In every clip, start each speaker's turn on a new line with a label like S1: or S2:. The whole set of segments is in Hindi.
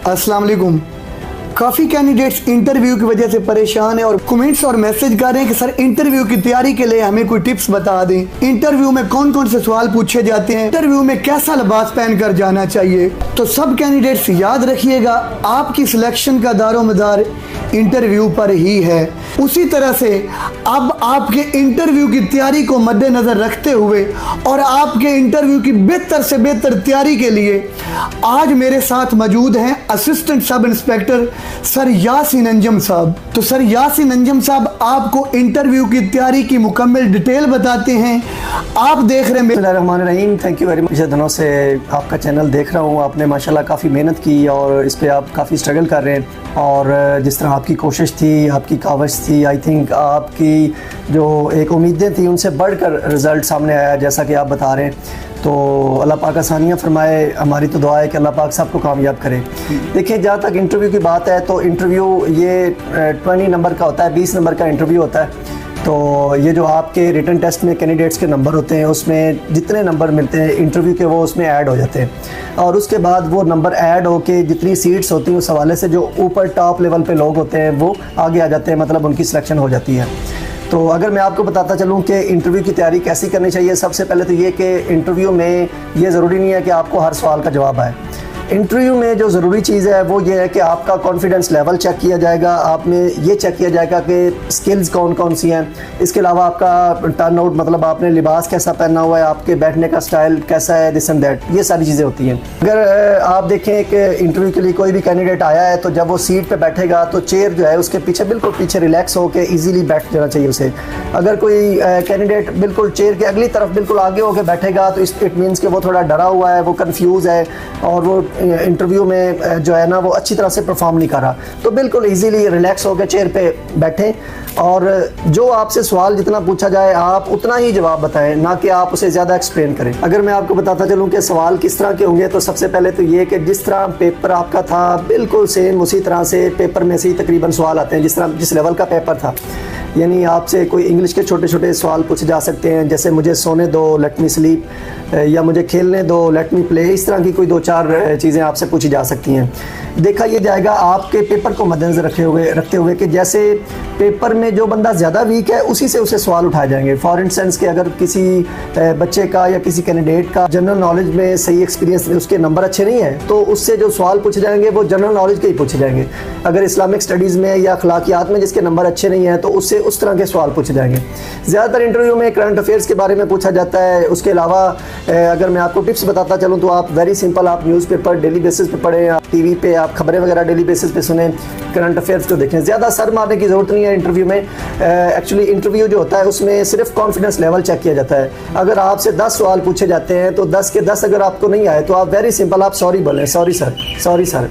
S1: अस्सलाम वालेकुम। काफ़ी कैंडिडेट्स इंटरव्यू की वजह से परेशान है और कमेंट्स और मैसेज कर रहे हैं कि सर इंटरव्यू की तैयारी के लिए हमें कोई टिप्स बता दें। इंटरव्यू में कौन कौन से सवाल पूछे जाते हैं, इंटरव्यू में कैसा लिबास पहन कर जाना चाहिए। तो सब कैंडिडेट्स याद रखिएगा, आपकी सिलेक्शन का दारोमदार इंटरव्यू पर ही है। उसी तरह से अब आपके इंटरव्यू की तैयारी को मद्देनजर रखते हुए और आपके इंटरव्यू की बेहतर से बेहतर तैयारी के लिए आज मेरे साथ मौजूद हैं assistant sub inspector sir Yasin Anjum साहब। तो सर यासीन अंजम साहब आपको इंटरव्यू की तैयारी की मुकम्मल डिटेल बताते हैं। आप देख रहे हैं
S2: बिस्मिल्लाहिर्रहमानिर्रहीम। Thank you very much. पिछले दिनों से आपका चैनल देख रहा हूँ, आपने माशाल्लाह काफ़ी मेहनत की और इस पर आप काफ़ी स्ट्रगल कर रहे हैं और जिस तरह आपकी कोशिश थी, आपकी कावश थी, आई थिंक आपकी जो एक उम्मीदें थी उनसे बढ़कर रिज़ल्ट सामने आया जैसा कि आप बता रहे हैं। तो अल्लाह पाक आसानियाँ फरमाए। हमारी तो दुआ है कि अल्लाह पाक सबको कामयाब करे। देखिए, जहाँ तक इंटरव्यू की बात है तो इंटरव्यू ये 20 नंबर का होता है, 20 नंबर का इंटरव्यू होता है। तो ये जो आपके रिटन टेस्ट में कैंडिडेट्स के नंबर होते हैं उसमें जितने नंबर मिलते हैं इंटरव्यू के वो उसमें ऐड हो जाते हैं और उसके बाद वो नंबर ऐड होके जितनी सीट्स होती हैं उस हवाले से जो ऊपर टॉप लेवल पे लोग होते हैं वो आगे आ जाते हैं, मतलब उनकी सिलेक्शन हो जाती है। तो अगर मैं आपको बताता चलूँ कि इंटरव्यू की तैयारी कैसी करनी चाहिए, सबसे पहले तो ये कि इंटरव्यू में ये ज़रूरी नहीं है कि आपको हर सवाल का जवाब आए। इंटरव्यू में जो ज़रूरी चीज़ है वो ये है कि आपका कॉन्फिडेंस लेवल चेक किया जाएगा, आप में ये चेक किया जाएगा कि स्किल्स कौन कौन सी हैं। इसके अलावा आपका टर्न आउट, मतलब आपने लिबास कैसा पहना हुआ है, आपके बैठने का स्टाइल कैसा है, दिस एंड दैट, ये सारी चीज़ें होती हैं। अगर आप देखें कि इंटरव्यू के लिए कोई भी कैंडिडेट आया है तो जब वो सीट पर बैठेगा तो चेयर जो है उसके पीछे बिल्कुल पीछे रिलैक्स होकर ईजीली बैठ जाना चाहिए उसे। अगर कोई कैंडिडेट बिल्कुल चेयर के अगली तरफ बिल्कुल आगे होकर बैठेगा तो इट मीन्स कि वो थोड़ा डरा हुआ है, वो कन्फ्यूज़ है और वो इंटरव्यू में जो है ना वो अच्छी तरह से परफॉर्म नहीं कर रहा। तो बिल्कुल इजीली रिलैक्स होकर चेयर पे बैठें और जो आपसे सवाल जितना पूछा जाए आप उतना ही जवाब बताएं, ना कि आप उसे ज़्यादा एक्सप्लेन करें। अगर मैं आपको बताता चलूँ कि सवाल किस तरह के होंगे तो सबसे पहले तो ये कि जिस तरह पेपर आपका था बिल्कुल सेम उसी तरह से पेपर में से ही तकरीबन सवाल आते हैं जिस लेवल का पेपर था। यानी आपसे कोई इंग्लिश के छोटे छोटे सवाल पूछे जा सकते हैं, जैसे मुझे सोने दो, लेट मी स्लीप, या मुझे खेलने दो, लेट मी प्ले। इस तरह की कोई 2-4 चीज़ें आपसे पूछी जा सकती हैं। देखा ये जाएगा आपके पेपर को मद्देनजर रखते हुए कि जैसे पेपर में जो बंदा ज़्यादा वीक है उसी से उसे सवाल उठाए जाएंगे। फॉर इंस्टेंस कि अगर किसी बच्चे का या किसी कैंडिडेट का जनरल नॉलेज में सही एक्सपीरियंस, उसके नंबर अच्छे नहीं है तो उससे जो सवाल पूछे जाएंगे वो जनरल नॉलेज के ही पूछे जाएंगे। अगर इस्लामिक स्टडीज़ में या अखलाकियात में जिसके नंबर अच्छे नहीं हैं तो उससे उस तरह के सवाल पूछे जाएंगे। ज़्यादातर इंटरव्यू में करंट अफेयर्स के बारे में पूछा जाता है। उसके अलावा अगर मैं आपको टिप्स बताता चलूँ तो आप वेरी सिंपल, आप न्यूज़पेपर डेली बेसिस पे पढ़ें, आप टीवी पे आप खबरें वगैरह डेली बेसिस पे सुने, करंट अफेयर्स को देखें। ज़्यादा सर मारने की ज़रूरत नहीं है इंटरव्यू में। एक्चुअली इंटरव्यू जो होता है उसमें सिर्फ कॉन्फिडेंस लेवल चेक किया जाता है। अगर आपसे 10 सवाल पूछे जाते हैं तो 10 के 10 अगर आपको नहीं आए तो आप वेरी सिंपल आप सॉरी बोलें, सॉरी सर।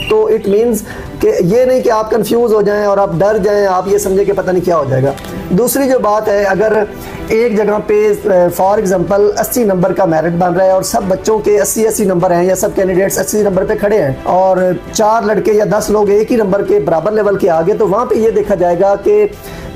S2: तो इट मीन्स कि ये नहीं कि आप कंफ्यूज हो जाएं और आप डर जाएं, आप ये समझे कि पता नहीं क्या हो जाएगा। दूसरी जो बात है, अगर एक जगह पे फॉर एग्जांपल 80 नंबर का मेरिट बन रहा है और सब बच्चों के 80 नंबर हैं या सब कैंडिडेट्स 80 नंबर पे खड़े हैं और 4 लड़के या 10 लोग एक ही नंबर के बराबर लेवल के आगे, तो वहाँ पे ये देखा जाएगा कि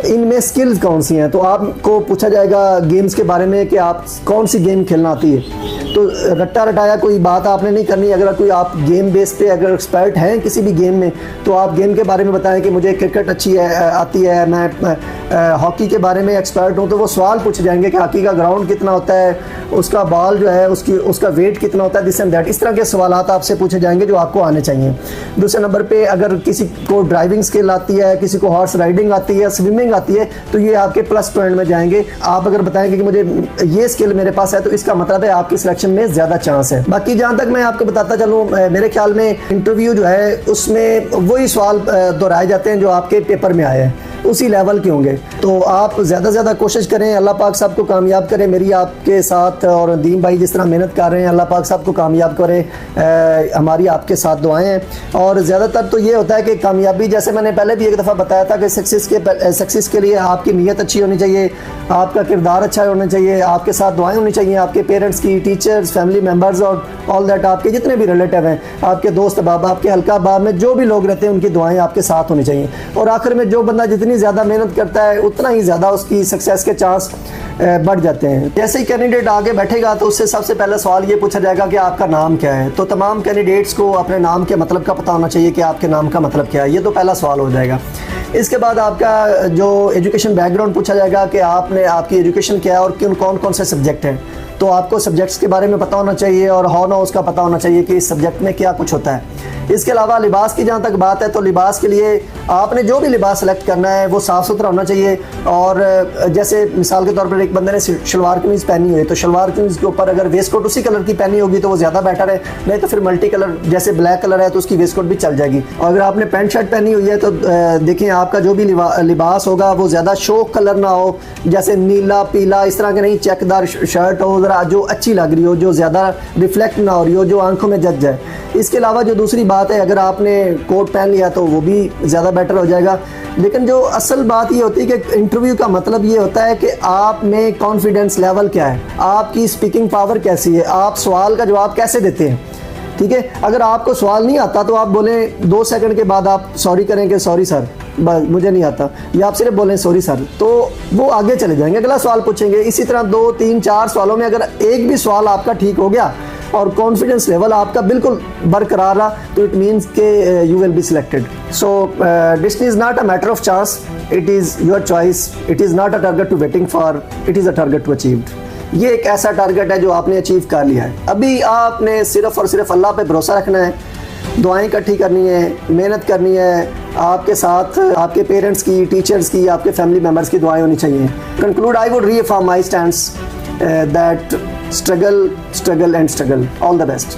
S2: इनमें स्किल्स कौन सी हैं। तो आपको पूछा जाएगा गेम्स के बारे में कि आप कौन सी गेम खेलना आती है। तो रट्टा रटाया कोई बात आपने नहीं करनी। अगर कोई आप गेम बेस पे अगर एक्सपर्ट हैं किसी भी गेम में तो आप गेम के बारे में बताएं कि मुझे क्रिकेट आती है, मैं हॉकी के बारे में एक्सपर्ट हूँ। तो वो सवाल पूछे जाएंगे कि हॉकी का ग्राउंड कितना होता है, उसका बॉल जो है उसका वेट कितना होता है, दिस एंड दैट। इस तरह के सवालात आपसे पूछे जाएंगे जो आपको आने चाहिए। दूसरे नंबर पे अगर किसी को ड्राइविंग स्किल आती है, किसी को हॉर्स राइडिंग आती है, स्विमिंग आती है, तो ये आपके प्लस पॉइंट में जाएंगे। आप अगर बताएंगे कि मुझे ये स्किल मेरे पास है तो इसका मतलब है आपकी सिलेक्शन में ज़्यादा चांस है। बाकी जहाँ तक मैं आपको बताता चलूँ, मेरे ख्याल में इंटरव्यू जो है उसमें वही सवाल दोहराए जाते हैं जो आपके पेपर में आए हैं, उसी लेवल के होंगे। तो आप ज़्यादा से ज़्यादा कोशिश करें, अल्लाह पाक सबको कामयाब करे। मेरी आपके साथ और दीन भाई जिस तरह मेहनत कर रहे हैं, अल्लाह पाक सबको कामयाब करे। हमारी आपके साथ दुआएं हैं। और ज़्यादातर तो ये होता है कि कामयाबी, जैसे मैंने पहले भी एक दफ़ा बताया था कि सक्सेस के लिए आपकी नीयत अच्छी होनी चाहिए, आपका किरदार अच्छा होना चाहिए, आपके साथ दुआएं होनी चाहिए, आपके पेरेंट्स की, टीचर्स, फैमिली मेम्बर्स और ऑल दैट, आपके जितने भी रिलेटिव हैं, आपके दोस्त अहबाब, आपके हल्का बाब में जो भी लोग रहते हैं उनकी दुआएं आपके साथ होनी चाहिए। और आखिर में जो बंदा जितनी ज़्यादा मेहनत करता है उतना ही ज़्यादा उसकी सक्सेस के चांस बढ़ जाते हैं। जैसे ही कैंडिडेट आगे बैठेगा तो उससे सबसे पहला सवाल ये पूछा जाएगा कि आपका नाम क्या है। तो तमाम कैंडिडेट्स को अपने नाम के मतलब का पता होना चाहिए कि आपके नाम का मतलब क्या है। ये तो पहला सवाल हो जाएगा। इसके बाद आपका जो एजुकेशन बैकग्राउंड पूछा जाएगा कि आपकी एजुकेशन क्या है और कौन कौन से सब्जेक्ट हैं। तो आपको सब्जेक्ट्स के बारे में पता होना चाहिए और हाउ ना उसका पता होना चाहिए कि इस सब्जेक्ट में क्या कुछ होता है। इसके अलावा लिबास की जहाँ तक बात है तो लिबास के लिए आपने जो भी लिबास सेलेक्ट करना है वो साफ़ सुथरा होना चाहिए। और जैसे मिसाल के तौर पर एक बंदे ने शलवार कमीज़ पहनी हुई है तो शलवार कमीज़ के ऊपर अगर वेस्ट कोट उसी कलर की पहनी होगी तो वो ज़्यादा बेटर है, नहीं तो फिर मल्टी कलर जैसे ब्लैक कलर है तो उसकी वेस्ट कोट भी चल जाएगी। और अगर आपने पैंट शर्ट पहनी हुई है तो देखिए आपका जो भी लिबास होगा वो ज़्यादा शोक कलर ना हो, जैसे नीला पीला इस तरह के नहीं, चेकदार शर्ट हो ज़रा जो अच्छी लग रही हो, जो ज़्यादा रिफ्लेक्ट ना हो रही हो, जो आंखों में जच जाए। इसके अलावा जो दूसरी बात है, अगर आपने कोट पहन लिया तो वो भी ज़्यादा बेटर हो जाएगा। लेकिन जो असल बात ये होती है कि इंटरव्यू का मतलब ये होता है कि आप में कॉन्फिडेंस लेवल क्या है, आपकी स्पीकिंग पावर कैसी है, आप सवाल का जवाब कैसे देते हैं। ठीक है, अगर आपको सवाल नहीं आता तो आप बोलें 2 सेकंड के बाद आप सॉरी करें कि सॉरी सर मुझे नहीं आता, या आप सिर्फ बोलें सॉरी सर, तो वो आगे चले जाएंगे, अगला सवाल पूछेंगे। इसी तरह 2, 3, 4 सवालों में अगर एक भी सवाल आपका ठीक हो गया और कॉन्फिडेंस लेवल आपका बिल्कुल बरकरार रहा तो इट मीन्स के you will be selected. So distance is not a matter of chance, it is your choice, it is not a target to waiting for, it is a target to achieved. ये एक ऐसा टारगेट है जो आपने अचीव कर लिया है। अभी आपने सिर्फ और सिर्फ अल्लाह पे भरोसा रखना है, दुआएं इकट्ठी करनी है, मेहनत करनी है, आपके साथ आपके पेरेंट्स की, टीचर्स की, आपके फैमिली मेम्बर्स की दुआएं होनी चाहिए। Conclude, I would reaffirm my stands that struggle and struggle. All the best.